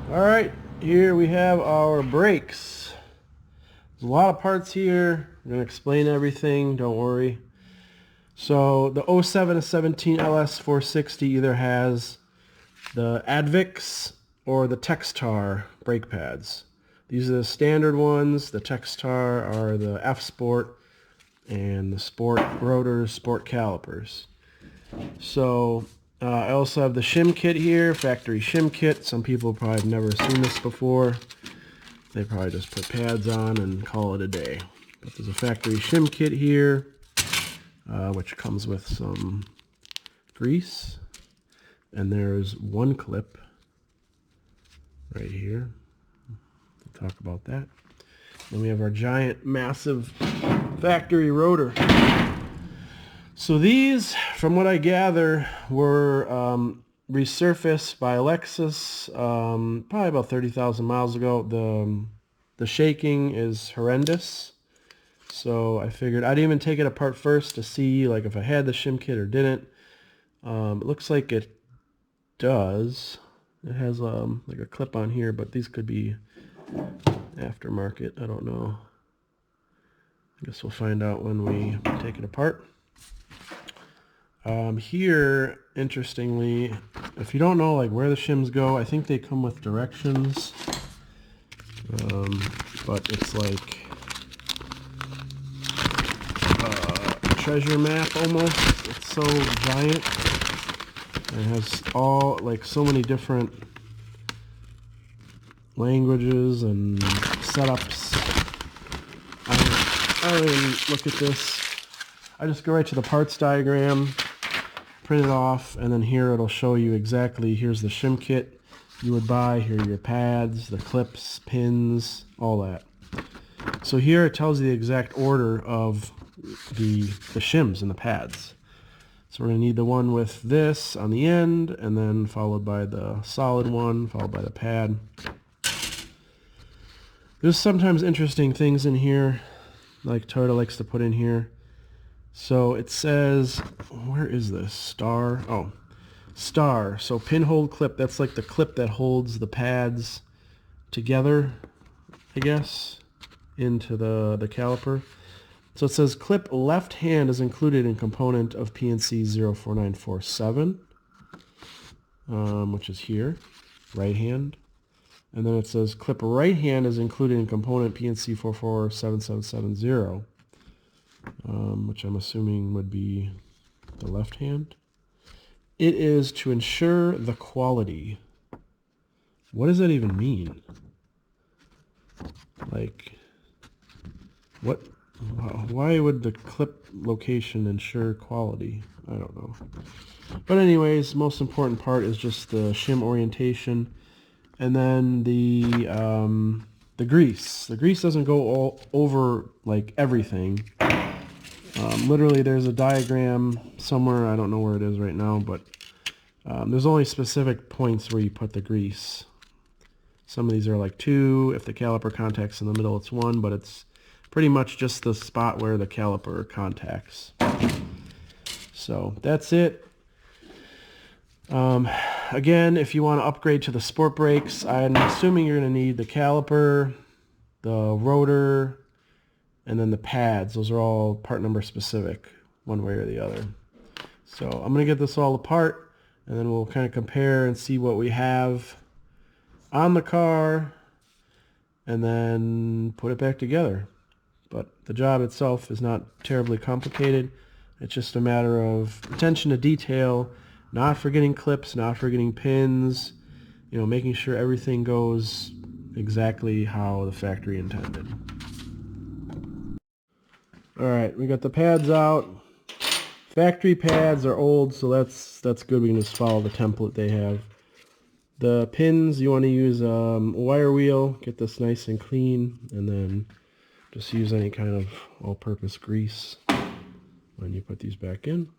Alright, here we have our brakes. There's a lot of parts here. I'm going to explain everything, don't worry. So the 07 to 17 LS460 either has the Advix or the Textar brake pads. These are the standard ones. The Textar are the F-Sport and the Sport Rotors, Sport Calipers. So I also have the Shim kit here, factory Shim kit. Some people probably have never seen this before. They probably just put pads on and call it a day. But there's a factory Shim kit here, which comes with some grease. And there's one clip right here. We'll talk about that. Then we have our giant, massive factory rotor. So these, from what I gather, were resurfaced by Lexus probably about 30,000 miles ago. The shaking is horrendous. So I figured I'd even take it apart first to see like if I had the shim kit or didn't. It looks like it does. It has like a clip on here, but these could be aftermarket. I don't know. I guess we'll find out when we take it apart. Here, interestingly, if you don't know like where the shims go, I think they come with directions. But it's like a treasure map almost. It's so giant. And it has all like so many different languages and setups. I don't even look at this. I just go right to the parts diagram, print it off, and then here it'll show you exactly, here's the shim kit you would buy, here are your pads, the clips, pins, all that. So here it tells you the exact order of the shims and the pads. So we're going to need the one with this on the end, and then followed by the solid one, followed by the pad. There's sometimes interesting things in here, like Toyota likes to put in here. So it says, where is this? Star. Oh, star. So pinhole clip, that's like the clip that holds the pads together, I guess, into the caliper. So it says clip left hand is included in component of PNC 04947, which is here, right hand. And then it says clip right hand is included in component PNC 447770. Which I'm assuming would be the left hand. It is to ensure the quality. What does that even mean? Like, what? Why would the clip location ensure quality? I don't know. But anyways, most important part is just the shim orientation, and then the grease. The grease doesn't go all over like everything. Literally, there's a diagram somewhere. I don't know where it is right now, but there's only specific points where you put the grease. Some of these are like 2. If the caliper contact's in the middle, it's 1, but it's pretty much just the spot where the caliper contacts. So that's it. Again, if you want to upgrade to the sport brakes, I'm assuming you're going to need the caliper, the rotor, and then the pads. Those are all part number specific, one way or the other. So I'm going to get this all apart, and then we'll kind of compare and see what we have on the car, and then put it back together. But the job itself is not terribly complicated. It's just a matter of attention to detail, not forgetting clips, not forgetting pins, you know, making sure everything goes exactly how the factory intended. Alright, we got the pads out. Factory pads are old, so that's good. We can just follow the template they have. The pins, you want to use a wire wheel, get this nice and clean, and then just use any kind of all-purpose grease when you put these back in.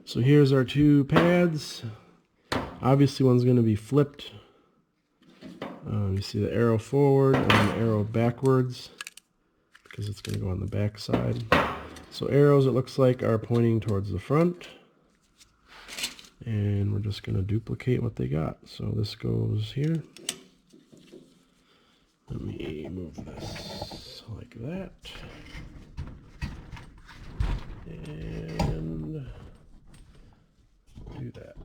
So here's our 2 pads. Obviously one's going to be flipped. You see the arrow forward and the arrow backwards, because it's going to go on the back side. So arrows, it looks like, are pointing towards the front, And we're just going to duplicate what they got. So this goes here. Let me move this like that. And do that.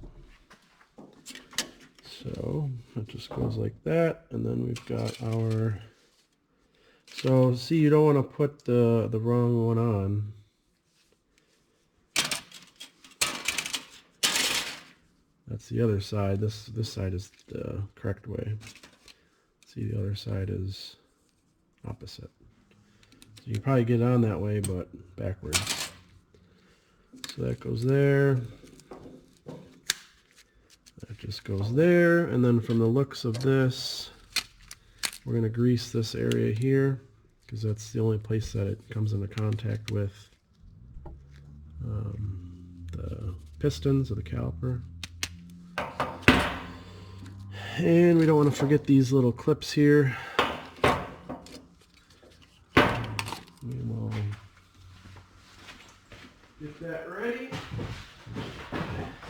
So it just goes like that. And then we've got our... So see, you don't want to put the wrong one on. That's the other side. This side is the correct way. See, the other side is opposite. So you can probably get it on that way, but backwards. So that goes there. That just goes there. And then from the looks of this, we're going to grease this area here, because that's the only place that it comes into contact with the pistons of the caliper. And we don't want to forget these little clips here. We will get that ready.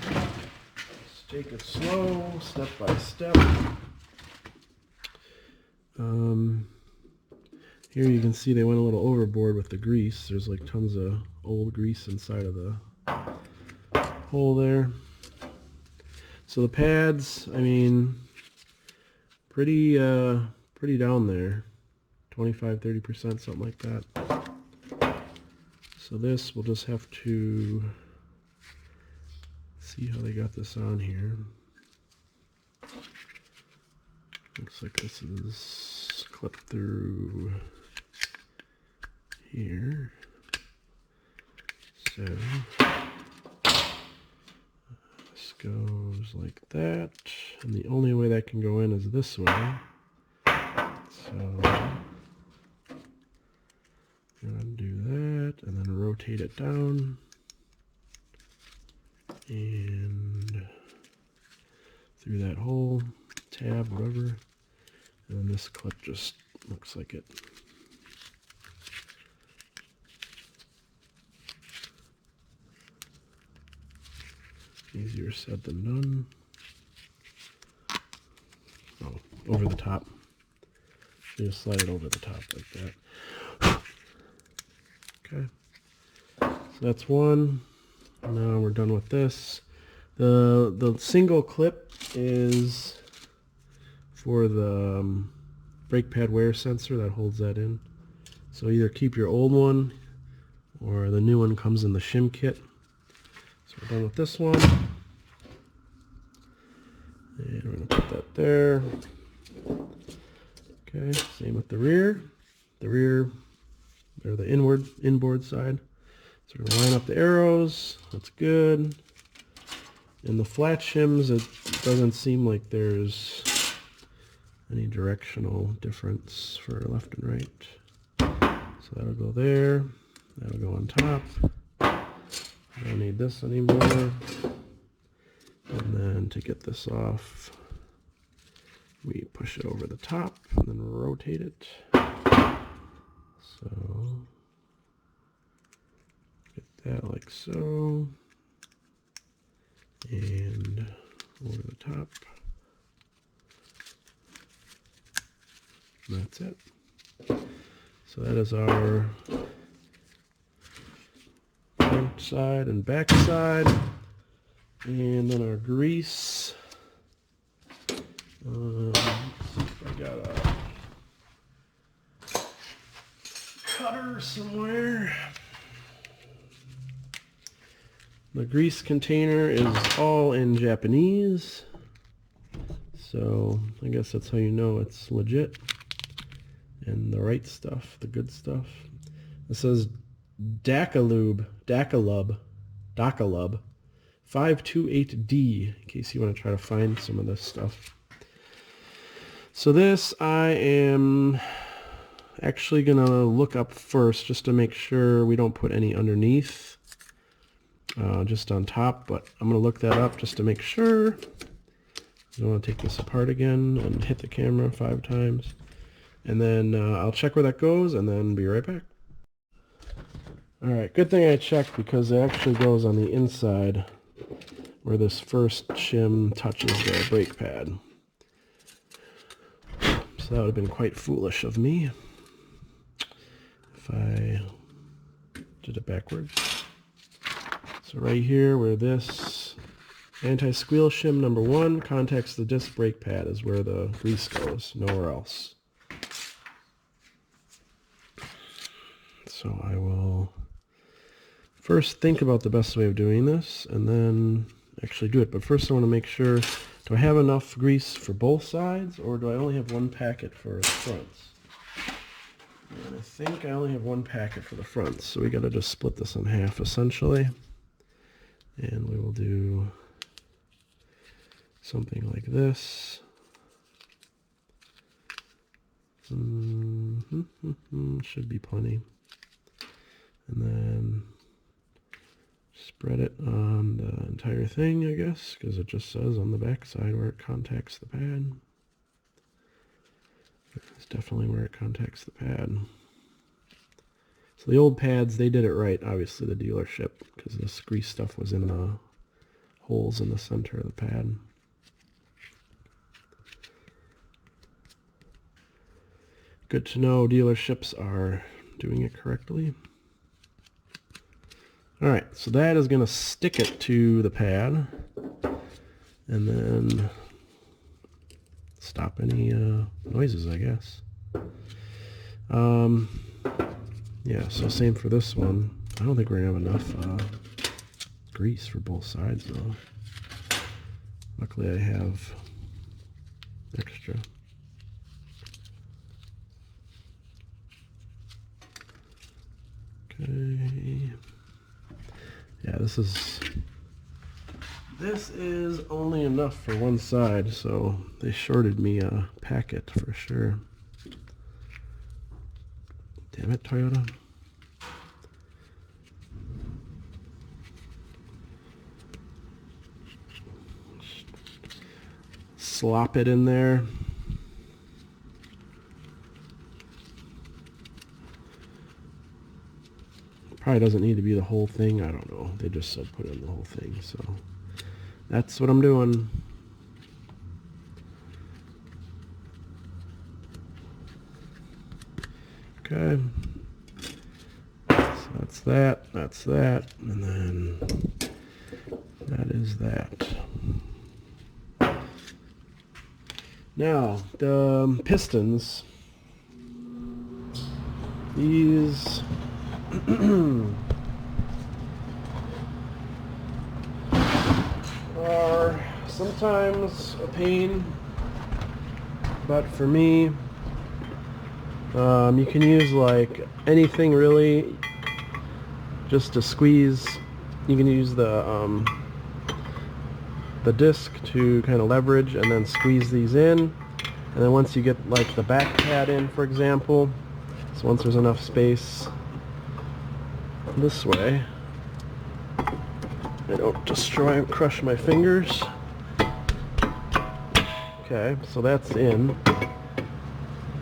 Just take it slow, step by step. Here you can see they went a little overboard with the grease. There's like tons of old grease inside of the hole there. So the pads, I mean, pretty down there, 25-30%, something like that. So this, we'll just have to see how they got this on here. Looks like this is clipped through here. So this goes like that, and the only way that can go in is this way. So I'm gonna do that, and then rotate it down, and through that hole, tab, whatever, and then this clip just looks like it. Easier said than done. Oh, over the top. You just slide it over the top like that. Okay. So that's one. Now we're done with this. The single clip is for the brake pad wear sensor that holds that in. So either keep your old one, or the new one comes in the Shim kit. So we're done with this one. And we're going to put that there. Okay, same with the rear. The rear, or the inboard side. So we're going to line up the arrows. That's good. In the flat shims, it doesn't seem like there's any directional difference for left and right. So that'll go there. That'll go on top. I don't need this anymore. And then to get this off, we push it over the top and then rotate it. So get that like so. And over the top. And that's it. So that is our front side and back side. And then our grease. Let's see if I got a cutter somewhere. The grease container is all in Japanese, so I guess that's how you know it's legit and the right stuff, the good stuff. It says Dakalub 528D, in case you want to try to find some of this stuff. So this I am actually going to look up first just to make sure we don't put any underneath. Just on top, but I'm going to look that up just to make sure. I want to take this apart again and hit the camera 5 times. And then I'll check where that goes and then be right back. Alright, good thing I checked because it actually goes on the inside where this first shim touches the brake pad. So that would have been quite foolish of me if I did it backwards. So right here where this anti-squeal shim number 1 contacts the disc brake pad is where the grease goes, nowhere else. So I will first think about the best way of doing this and then actually do it. But first I want to make sure, do I have enough grease for both sides or do I only have one packet for the fronts? And I think I only have one packet for the fronts, so we got to just split this in half essentially. And we will do something like this. Should be plenty. And then spread it on the entire thing, I guess, because it just says on the back side where it contacts the pad. It's definitely where it contacts the pad. So the old pads, they did it right, obviously the dealership, because this grease stuff was in the holes in the center of the pad. Good to know dealerships are doing it correctly. Alright, so that is going to stick it to the pad and then stop any noises, I guess. Yeah, so same for this one. I don't think we're going to have enough grease for both sides though. Luckily I have extra. Okay. Yeah, this is only enough for one side, so they shorted me a packet for sure. Damn it, Toyota. Slop it in there. Probably doesn't need to be the whole thing. I don't know. They just said put in the whole thing, so that's what I'm doing. Okay. So that's that, and then that is that. Now, the Pistons, these are sometimes a pain, but for me, you can use like anything really just to squeeze. You can use the disc to kind of leverage and then squeeze these in, and then once you get like the back pad in, for example, so once there's enough space this way, I don't destroy and crush my fingers. Okay, so that's in.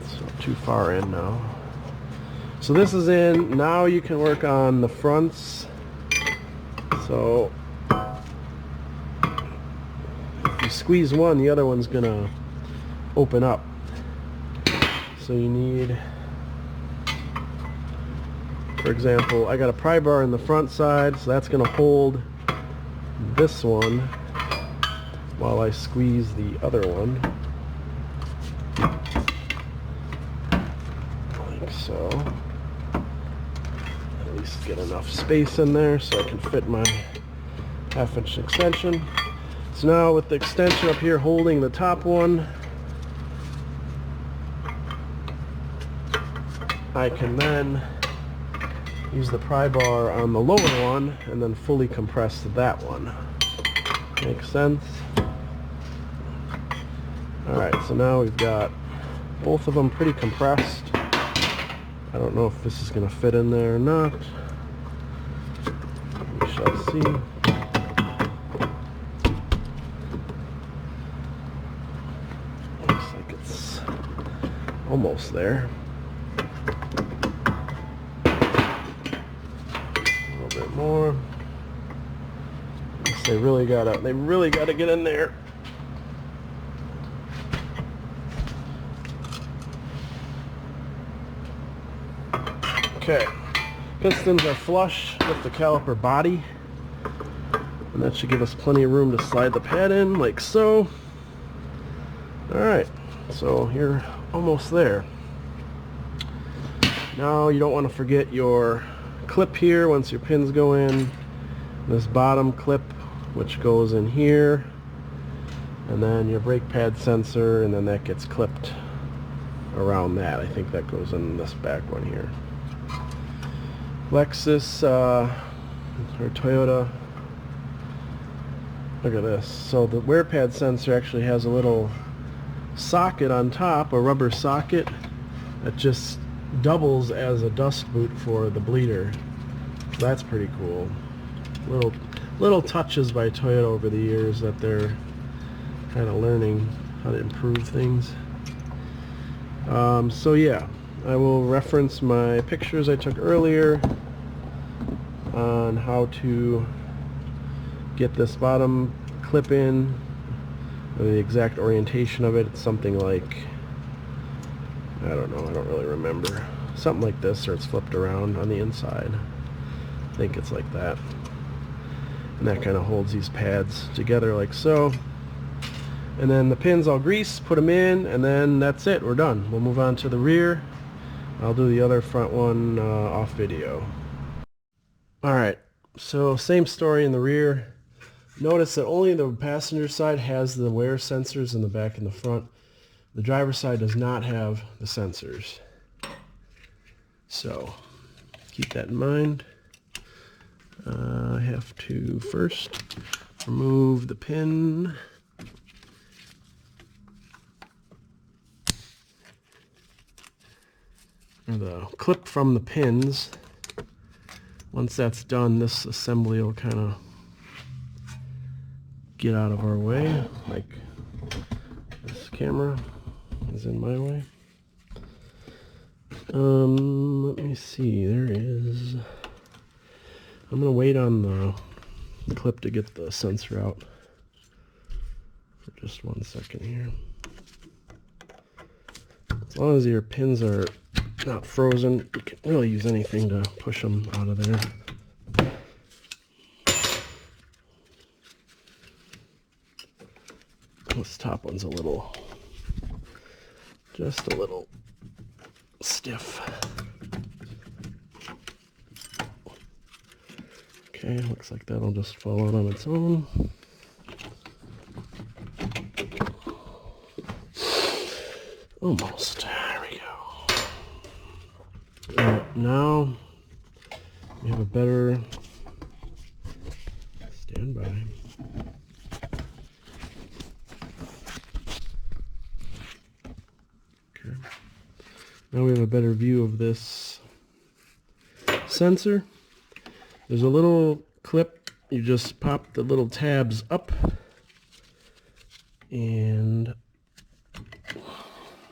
It's not too far in now. So this is in. Now you can work on the fronts. So if you squeeze one, the other one's gonna open up. So you need, for example, I got a pry bar in the front side, so that's gonna hold this one while I squeeze the other one, like so. At least get enough space in there so I can fit my 1/2-inch extension. So now with the extension up here holding the top one, I can then use the pry bar on the lower one and then fully compress that one. Makes sense? Alright, so now we've got both of them pretty compressed. I don't know if this is going to fit in there or not. We shall see. Looks like it's almost there. A little bit more. They really gotta get in there. Okay, pistons are flush with the caliper body, and that should give us plenty of room to slide the pad in, like so. Alright, so you're almost there. Now you don't want to forget your clip here once your pins go in. This bottom clip, which goes in here, and then your brake pad sensor, and then that gets clipped around that. I think that goes in this back one here. Lexus or Toyota. Look at this. So the wear pad sensor actually has a little socket on top, a rubber socket that just doubles as a dust boot for the bleeder. So that's pretty cool. Little touches by Toyota over the years that they're kind of learning how to improve things. So yeah, I will reference my pictures I took earlier on how to get this bottom clip in, the exact orientation of it. It's something like, I don't know, I don't really remember. Something like this, or it's flipped around on the inside. I think it's like that. And that kind of holds these pads together like so. And then the pins I'll grease, put them in, and then that's it, we're done. We'll move on to the rear. I'll do the other front one off video. Alright, so same story in the rear. Notice that only the passenger side has the wear sensors in the back and the front. The driver's side does not have the sensors. So keep that in mind. I have to first remove the pin. Or the clip from the pins. Once that's done, this assembly will kind of get out of our way, like this camera is in my way. Let me see, there is, I'm gonna wait on the clip to get the sensor out for just 1 second here. As long as your pins are not frozen, you can really use anything to push them out of there. This top one's just a little stiff. Okay, looks like that'll just fall out on its own. Almost. There we go. Alright, now we have a better standby. Now we have a better view of this sensor. There's a little clip. You just pop the little tabs up and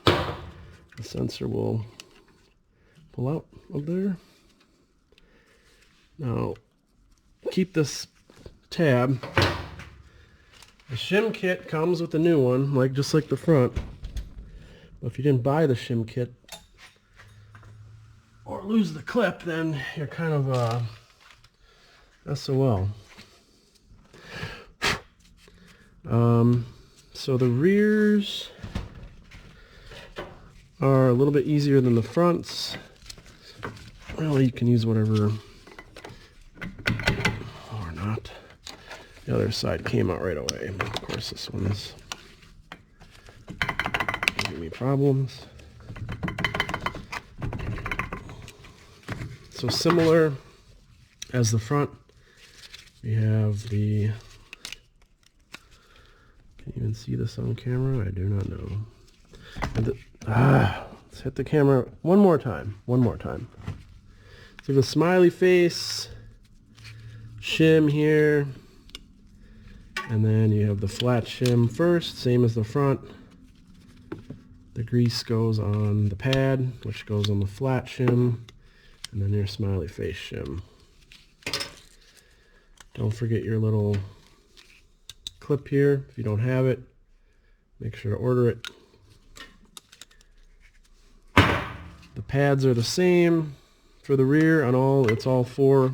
the sensor will pull out of there. Now keep this tab. The Shim kit comes with a new one, just like the front. But if you didn't buy the Shim kit or lose the clip, then you're kind of SOL. So the rears are a little bit easier than the fronts. Well, you can use whatever, or not. The other side came out right away. Of course, this one's giving me problems. So similar as the front, we have the, can you even see this on camera? I do not know. And let's hit the camera one more time. So the smiley face, shim here, and then you have the flat shim first, same as the front. The grease goes on the pad, which goes on the flat shim, and then your smiley face shim. Don't forget your little clip here. If you don't have it, make sure to order it. The pads are the same for the rear on all. It's all four.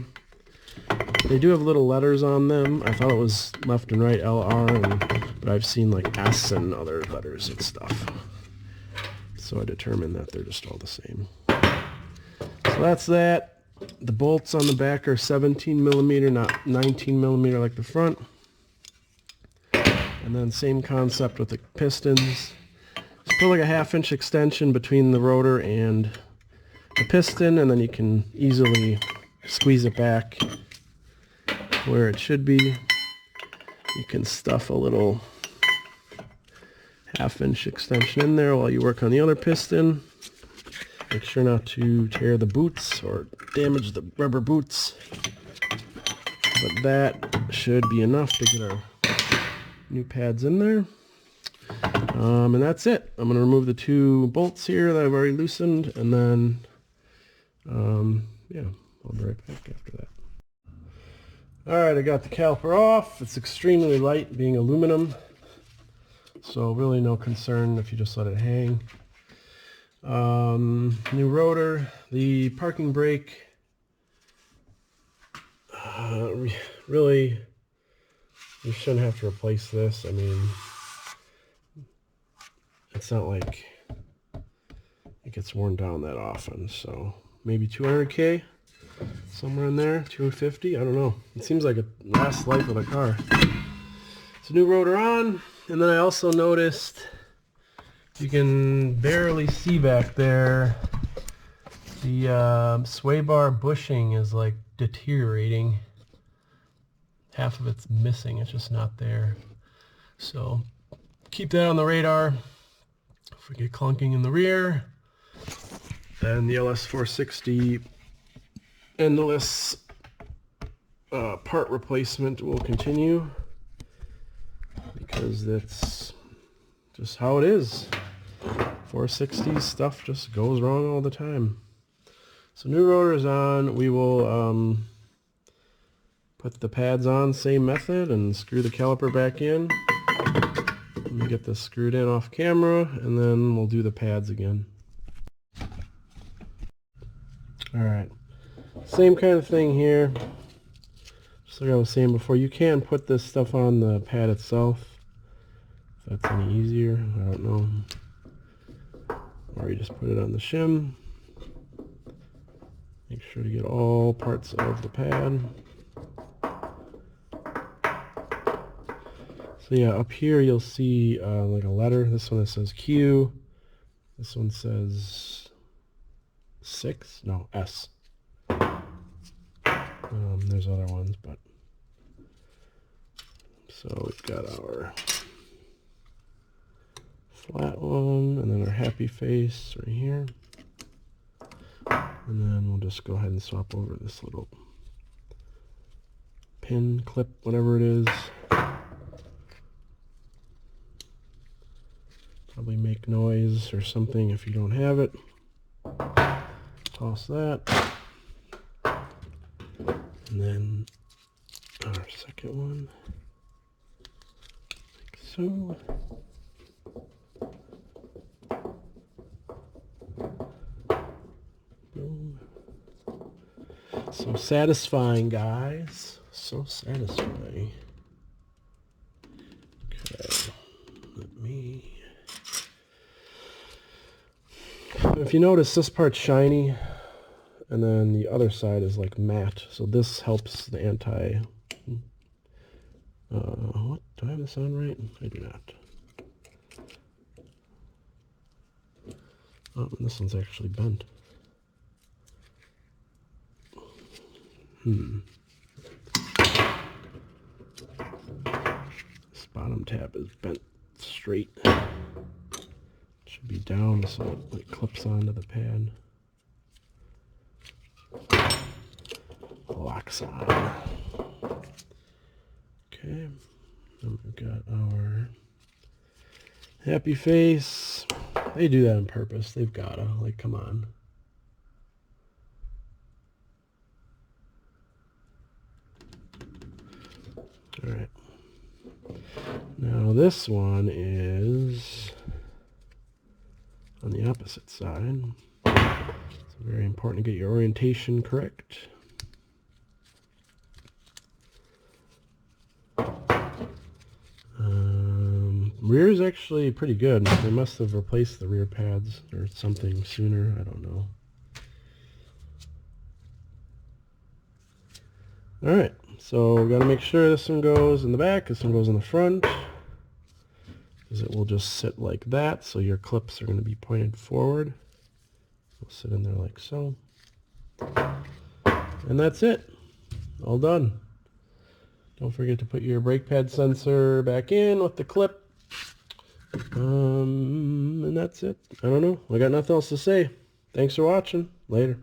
They do have little letters on them. I thought it was left and right LR, but I've seen like S and other letters and stuff. So I determined that they're just all the same. So that's that. The bolts on the back are 17 millimeter, not 19 millimeter like the front. And then same concept with the pistons. Just put like a 1/2 inch extension between the rotor and the piston, and then you can easily squeeze it back where it should be. You can stuff a little 1/2 inch extension in there while you work on the other piston. Make sure not to tear the boots or damage the rubber boots. But that should be enough to get our new pads in there. And that's it. I'm going to remove the 2 bolts here that I've already loosened, and then yeah, I'll be right back after that. Alright, I got the caliper off. It's extremely light, being aluminum, so really no concern if you just let it hang. New rotor. The parking brake, really, you shouldn't have to replace this. I mean, it's not like it gets worn down that often, so maybe 200K, somewhere in there, 250, I don't know. It seems like it lasts life of the car. It's a new rotor on, and then I also noticed you can barely see back there, the sway bar bushing is like deteriorating. Half of it's missing, it's just not there. So keep that on the radar. If we get clunking in the rear, then the LS460 endless part replacement will continue, because that's just how it is. 460 stuff just goes wrong all the time. So new rotor is on. We will put the pads on, same method, and screw the caliper back in. Let me get this screwed in off camera, and then we'll do the pads again. Alright, same kind of thing here. Just like I was saying before, you can put this stuff on the pad itself, if that's any easier, I don't know. Or you just put it on the shim. Make sure to get all parts of the pad. So yeah, up here you'll see like a letter. This one that says Q. This one says 6. No, S. There's other ones, but so we've got our flat one, and then our happy face right here, and then we'll just go ahead and swap over this little pin clip, whatever it is. Probably make noise or something if you don't have it. Toss that. And then our second one, like so. Boom. So satisfying, guys. So satisfying. Okay, let me... If you notice, this part's shiny, and then the other side is like matte, so this helps the anti... what? Do I have this on right? I do not. Oh, and this one's actually bent. This bottom tab is bent straight. Should be down so it clips onto the pad. Locks on. Okay, then we've got our happy face. They do that on purpose. They've gotta, like, come on. Alright. Now this one is on the opposite side. It's very important to get your orientation correct. Rear is actually pretty good. They must have replaced the rear pads or something sooner. I don't know. Alright, so we got to make sure this one goes in the back, this one goes in the front, because it will just sit like that, so your clips are going to be pointed forward. It'll sit in there like so. And that's it. All done. Don't forget to put your brake pad sensor back in with the clip. And that's it. I don't know. I got nothing else to say. Thanks for watching. Later.